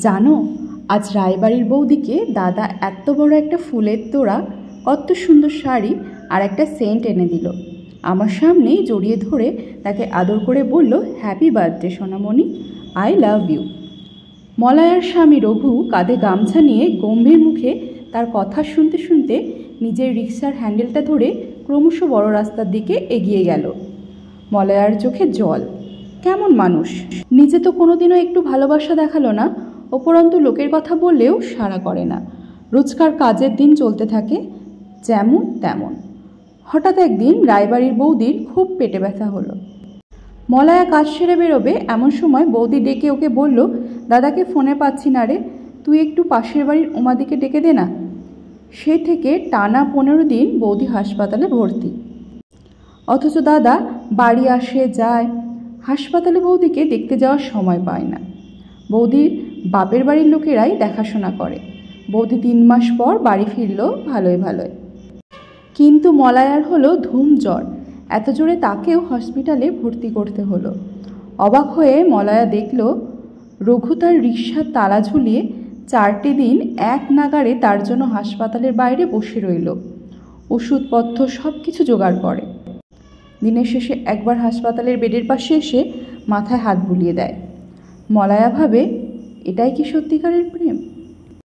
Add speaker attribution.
Speaker 1: জানো, আজ রায়বাড়ির বৌদিকে দাদা এত বড় একটা ফুলের তোড়া, কত সুন্দর শাড়ি আর একটা সেন্ট এনে দিল। আমার সামনেই জড়িয়ে ধরে তাকে আদর করে বলল, হ্যাপি বার্থডে সোনামণি, আই লাভ ইউ। মলয়ার স্বামী রঘু কাঁধে গামছা নিয়ে গম্ভীর মুখে তার কথা শুনতে শুনতে নিজের রিকশার হ্যান্ডেলটা ধরে ক্রমশ বড় রাস্তার দিকে এগিয়ে গেল। মলয়ার চোখে জল। কেমন মানুষ! নিজে তো কোনোদিনও একটু ভালোবাসা দেখালো না, উপরন্তু লোকের কথা বললেও সাড়া করে না। রোজকার কাজের দিন চলতে থাকে যেমন তেমন। হঠাৎ একদিন রায়বাড়ির বৌদির খুব পেটে ব্যথা হলো। মলয়া কাজ সেরে বেরোবে এমন সময় বৌদি ডেকে ওকে বলল, দাদাকে ফোনে পাচ্ছি না রে, তুই একটু পাশের বাড়ির উমাদিকে ডেকে দে না। সেই থেকে টানা 15 দিন বৌদি হাসপাতালে ভর্তি। অথচ দাদা বাড়ি আসে যায়, হাসপাতালে বৌদিকে দেখতে যাওয়ার সময় পায় না। বৌদির বাপের বাড়ির লোকেরাই দেখাশোনা করে। বৌদি 3 মাস পর বাড়ি ফিরল ভালোই ভালোই। কিন্তু মলয়ার হলো ধুম জ্বর, এত জোরে তাকেও হসপিটালে ভর্তি করতে হলো। অবাক হয়ে মলয়া দেখল রঘু তার রিকশার তালা ঝুলিয়ে 4টে দিন এক নাগাড়ে তার জন্য হাসপাতালের বাইরে বসে রইল। ওষুধপত্র সব কিছু জোগাড় করে। দিনের শেষে একবার হাসপাতালের বেডের পাশে এসে মাথায় হাত বুলিয়ে দেয়। মলয়া ভাবে, এটাই কি সত্যিকারের প্রেম?